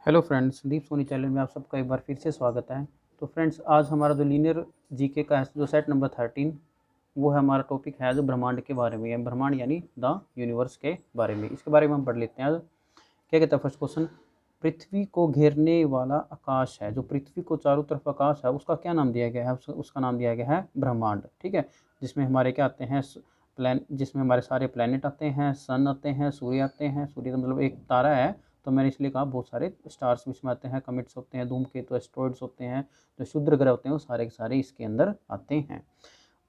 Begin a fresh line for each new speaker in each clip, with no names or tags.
Hello friends, दीप Sony channel में आप सबका एक बार फिर से स्वागत है। तो फ्रेंड्स, आज हमारा जो लीनियर जीके का है, जो सेट नंबर 13, वो है हमारा टॉपिक है जो ब्रह्मांड के बारे में है। ब्रह्मांड यानी द यूनिवर्स के बारे में। इसके बारे में हम पढ़ लेते हैं। क्या कहता है फर्स्ट क्वेश्चन, पृथ्वी को घेरने वाला आकाश है, जो पृथ्वी को चारों तरफ आकाश है, उसका क्या नाम दिया गया है? उसका नाम दिया गया है ब्रह्मांड। ठीक है, जिसमें हमारे क्या आते हैं, जिसमें हमारे सारे प्लैनेट आते हैं, सन आते हैं, सूर्य आते हैं। सूर्य का मतलब एक तारा है, तो मैंने इसलिए कहा बहुत सारे स्टार्स इसमें आते हैं, कमिट्स होते हैं, धूमकेतु, एस्ट्रॉइड्स होते हैं, जो क्षुद्र ग्रह होते हैं, वो सारे के सारे इसके अंदर आते हैं।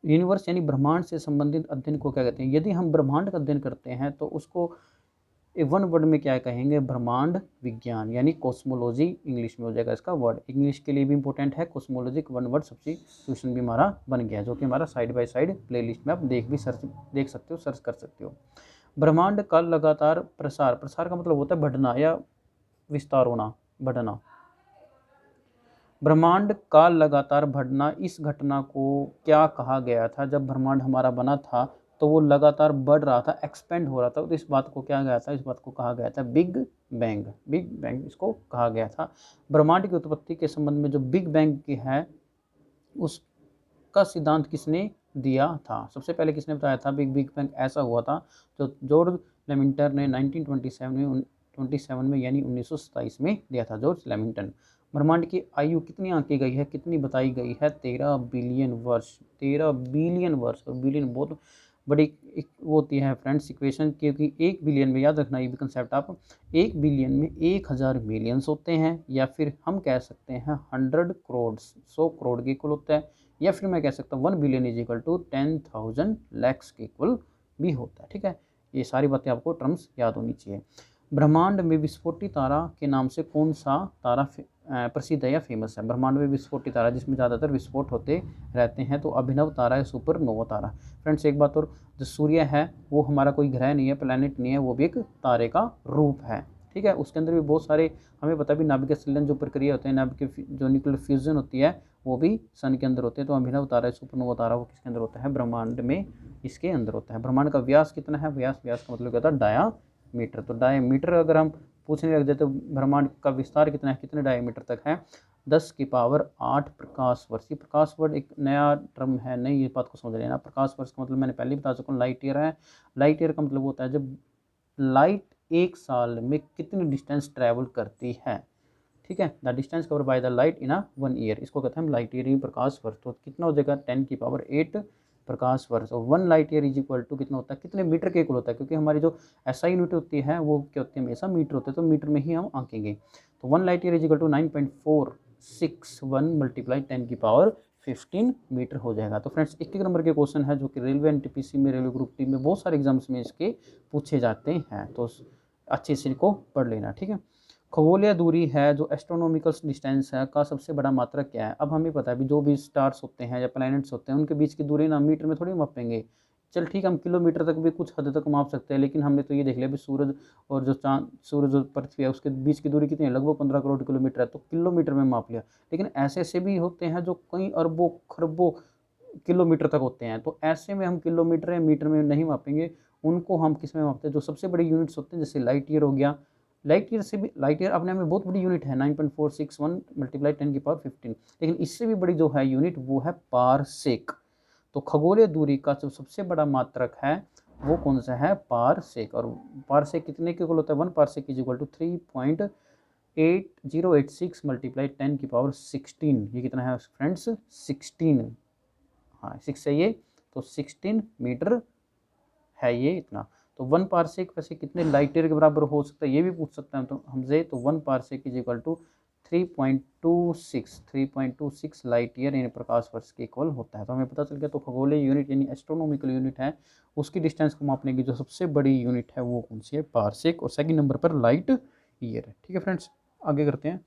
यूनिवर्स यानी ब्रह्मांड से संबंधित अध्ययन को क्या कहते हैं? यदि हम ब्रह्मांड का अध्ययन करते हैं तो उसको वन वर्ड में क्या कहेंगे? ब्रह्मांड विज्ञान, यानी कॉस्मोलॉजी इंग्लिश में हो जाएगा इसका वर्ड। इंग्लिश के लिए भी इंपॉर्टेंट है कॉस्मोलॉजी, वन वर्ड सब्स्टिट्यूशन भी हमारा बन गया, जो कि हमारा साइड बाय साइड प्लेलिस्ट में आप देख सकते हो, सर्च कर सकते हो। ब्रह्मांड का लगातार प्रसार, प्रसार का मतलब होता है बढ़ना या विस्तार होना, बढ़ना। ब्रह्मांड का लगातार बढ़ना, इस घटना को क्या कहा गया था? जब ब्रह्मांड हमारा बना था तो वो लगातार बढ़ रहा था, एक्सपेंड हो रहा था, तो इस बात को क्या गया था? इस बात को कहा गया था बिग बैंग। बिग बैंग इसको कहा गया था। ब्रह्मांड की उत्पत्ति के संबंध में जो बिग बैंग की है, उसका सिद्धांत किसने दिया था? सबसे पहले किसने बताया था बिग बिग बैंग ऐसा हुआ था? जो जॉर्ज लेमिंटर ने 1927 में यानी 1927 में दिया था, जॉर्ज लेमिंटन। ब्रह्मांड की आयु कितनी आंकी गई है, कितनी बताई गई है? 13 बिलियन वर्ष। 13 बिलियन वर्ष, और बिलियन बहुत बड़ी एक वो होती है फ्रेंड्स इक्वेशन, क्योंकि 1 बिलियन में, याद रखना ये भी कंसेप्ट आप, 1 बिलियन में 1000 मिलियंस होते हैं, या फिर हम कह सकते हैं 100 करोड़, 100 करोड़ के इक्वल होता है, या फिर मैं कह सकता हूँ 1 billion is equal to 10,000 lakhs के इक्वल भी होता है। ठीक है, ये सारी बातें आपको टर्म्स याद होनी चाहिए। ब्रह्मांड में विस्फोटी तारा के नाम से कौन सा तारा प्रसिद्ध है या फेमस है? ब्रह्मांड में विस्फोटी तारा, जिसमें ज़्यादातर विस्फोट होते रहते हैं, तो अभिनव तारा है, सुपरनोवा तारा। फ्रेंड्स एक बात और, जो सूर्य है वो हमारा कोई ग्रह नहीं है, प्लैनेट नहीं है, वो भी एक तारे का रूप है। ठीक है, उसके अंदर भी बहुत सारे हमें पता भी, नाभिक संलयन जो प्रक्रिया होते हैं, नाभिक जो न्यूक्लियर फ्यूजन होती है, वो भी सन के अंदर होते हैं। तो अभिनव तारा, सुपरनोवा तारा, वो किसके अंदर होता है? ब्रह्मांड में, इसके अंदर होता है। ब्रह्मांड का व्यास कितना है? व्यास का मतलब क्या होता है? डायामीटर। तो डायामीटर अगर हम पूछने लग जाए तो ब्रह्मांड का विस्तार कितना है, कितने डायमीटर तक है? 10 की पावर 8 प्रकाश वर्ष। ये प्रकाश वर्ष एक नया टर्म है, नहीं, ये बात को समझ लेना। प्रकाश वर्ष का मतलब मैंने पहले ही बता चुका हूँ, लाइट ईयर है। लाइट ईयर का मतलब होता है जब लाइट एक साल में कितनी डिस्टेंस ट्रैवल करती है। ठीक है, the distance cover by the light in a 1 year, इसको कहते हैं लाइट ईयर, प्रकाश वर्ष। तो कितना हो जाएगा? 10 की पावर 8 प्रकाश वर्ष। और 1 light year is equal to कितना होता है? कितने मीटर के इक्वल होता है? क्योंकि हमारी जो एसआई यूनिट होती है वो क्या होती है? हमेशा मीटर होते हैं, तो मीटर में ही हम आंकेंगे। तो 1 light year is equal to 9.461 multiply 10 की पावर 15 मीटर हो जाएगा। तो फ्रेंड्स एक नंबर के क्वेश्चन है, जो कि रेलवे एनटीपीसी में, रेलवे ग्रुप डी में बहुत सारे एग्जाम्स में इसके पूछे जाते हैं, तो अच्छे से इनको पढ़ लेना। ठीक है, खगोलीय दूरी है, जो एस्ट्रोनॉमिकल डिस्टेंस है, का सबसे बड़ा मात्रक क्या है? अब हमें पता है भी, जो भी स्टार्स होते हैं या प्लैनेट्स होते हैं, उनके बीच की दूरी ना मीटर में थोड़ी मापेंगे। चल ठीक है, हम किलोमीटर तक भी कुछ हद तक माप सकते हैं, लेकिन हमने तो ये देख लिया भी सूरज और जो चांद, सूरज और पृथ्वी है, उसके बीच की दूरी कितनी है? लगभग 15 करोड़ किलोमीटर है, तो किलोमीटर में माप लिया। लेकिन ऐसे ऐसे भी होते हैं जो कई अरबों खरबों किलोमीटर तक होते हैं, तो ऐसे में हम किलोमीटर या मीटर में नहीं मापेंगे। उनको हम किस में मापते हैं? जो सबसे बड़ी यूनिट्स होते हैं, जैसे लाइट ईयर हो गया। लाइट ईयर से भी, लाइट ईयर अपने में बहुत बड़ी यूनिट है, 9.461 मल्टीप्लाई 10 की पावर 15। लेकिन इससे भी बड़ी जो है यूनिट, वो है पारसेक। तो खगोलीय दूरी का जो सबसे बड़ा मात्रक है वो कौन सा है? पारसेक। और पारसेक कितने के इक्वल होता है? 1 parsec is equal to 3.8086 multiply 10 की पावर 16। ये कितना है फ्रेंड्स? 16। हाँ, 6 चाहिए, तो 16 मीटर है ये इतना। तो 1 पारसेक वैसे कितने लाइट ईयर के बराबर हो सकता है, ये भी पूछ सकता है तो हमसे। तो 1 parsec is equal to 3.26 light year यानी प्रकाश वर्ष के इक्वल होता है। तो हमें पता चल गया। तो खगोलीय यूनिट यानी एस्ट्रोनॉमिकल यूनिट है, उसकी डिस्टेंस को मापने की जो सबसे बड़ी यूनिट है वो कौन सी है? पारसेक। और सेकंड नंबर पर लाइट ईयर है। ठीक है फ्रेंड्स, आगे करते हैं।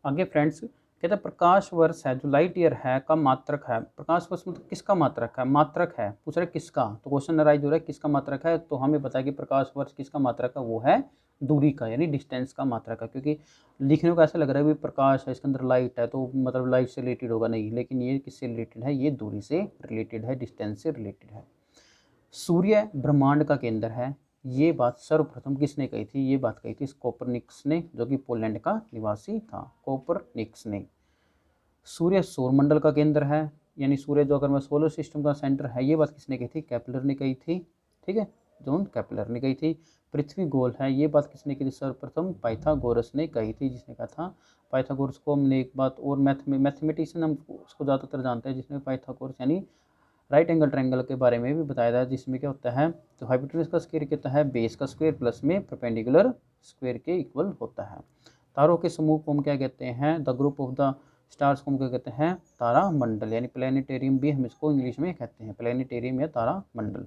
आगे फ्रेंड्स कहते हैं प्रकाश वर्ष है, जो लाइट ईयर है का मात्रक है। प्रकाश वर्ष मतलब किसका मात्रक है? मात्रक है, पूछ रहे किसका। तो क्वेश्चन राइज हो रहा है किसका मात्रक है, तो हमें पता है कि प्रकाश वर्ष किसका मात्रक है? वो है दूरी का, यानी डिस्टेंस का मात्रक है। क्योंकि लिखने को ऐसा लग रहा है कि प्रकाश है, इसके अंदर लाइट है, तो मतलब लाइट से रिलेटेड होगा, नहीं। लेकिन ये किससे रिलेटेड है? ये दूरी से रिलेटेड है, डिस्टेंस से रिलेटेड है। सूर्य ब्रह्मांड का केंद्र है, ये बात सर्वप्रथम किसने कही थी? ये बात कही थी कोपरनिकस ने, जो कि पोलैंड का निवासी था, कोपरनिकस ने। सूर्य सौरमंडल का केंद्र है, यानी सूर्य जो अगर मैं सोलर सिस्टम का सेंटर है, ये बात किसने कही थी? केपलर ने कही थी। ठीक है, जॉन केपलर ने कही थी। पृथ्वी गोल है, ये बात किसने कही थी? सर्वप्रथम पाइथागोरस ने कही थी, जिसने कहा था। पाइथागोरस को हमने एक बात और मैथमेटिशियन हम उसको ज़्यादातर जानते हैं, जिसमें पाइथागोरस यानी राइट एंगल ट्रायंगल के बारे में भी बताया था, जिसमें क्या होता है, तो हाइपोटेनस का स्क्वायर कितना है? बेस का स्क्वायर प्लस में परपेंडिकुलर स्क्वायर के इक्वल होता है। तारों के समूह को हम क्या कहते हैं? The group of the stars को हम क्या कहते हैं? तारा मंडल, यानी प्लेनेटेरियम भी हम इसको इंग्लिश में कहते हैं, प्लेनेटेरियम या तारा मंडल।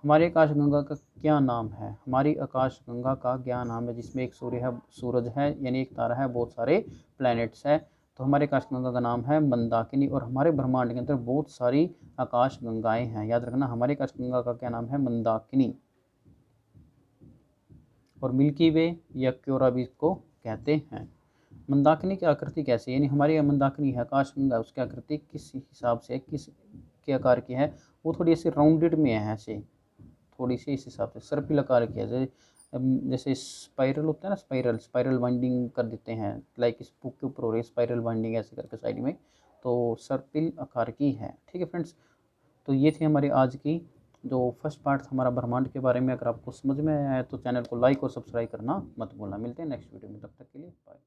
हमारी आकाशगंगा का क्या नाम है? हमारी आकाशगंगा का क्या नाम है? जिसमें एक सूर्य है, सूरज है, यानी एक तारा है, बहुत सारे प्लैनेट्स है, तो हमारे आकाशगंगा का नाम है मंदाकिनी। और हमारे ब्रह्मांड के अंदर बहुत सारी आकाशगंगाएं हैं, याद रखना, हमारे आकाशगंगा का क्या नाम है? मंदाकिनी। और मिल्की वे या क्योरा भी इसको कहते हैं। मंदाकिनी की आकृति कैसी है? यानी हमारी मंदाकिनी है, आकाशगंगा, उसकी आकृति किस हिसाब से, किस के आकार की है? वो थोड़ी ऐसी राउंडेड में है, ऐसे थोड़ी सी इस हिसाब से सर्पिल आकार की है, जैसे स्पाइरल होता है ना, स्पाइरल स्पाइरल बाइंडिंग कर देते हैं, लाइक इस बुक के ऊपर हो रही है स्पाइरल बाइंडिंग ऐसे करके साइड में, तो सर्पिल आकार की है। ठीक है फ्रेंड्स, तो ये थी हमारी आज की जो फर्स्ट पार्ट हमारा ब्रह्मांड के बारे में। अगर आपको समझ में आया है तो चैनल को लाइक और सब्सक्राइब करना मत भूलना। मिलते हैं नेक्स्ट वीडियो में, तब तक के लिए बाय।